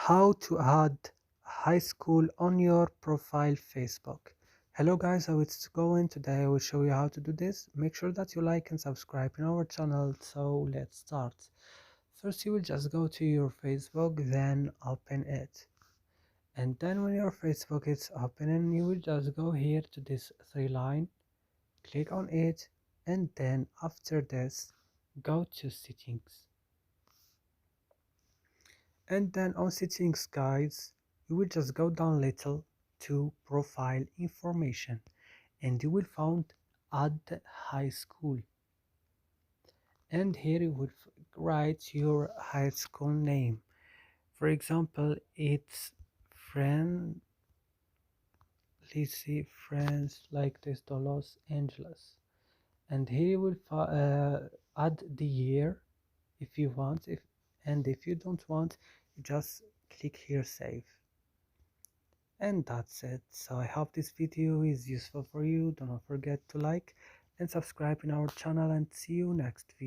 How to add high school on your profile Facebook. Hello guys, how it's going? Today I will show you how to do this. Make sure that you like and subscribe in our channel. So let's start. First you will just go to your Facebook, then open it. And then when your Facebook is opening, you will just go here to this three line, click on it, and then after this go to settings. And then on settings guys, you will just go down little to profile information and you will find add high school, and here you will write your high school name. For example, it's friend, let's see, friends like this to Los Angeles, and here you will add the year if you want, if you don't want, you just click here save. And that's it. So I hope this video is useful for you. Do not forget to like and subscribe in our channel, and see you next video.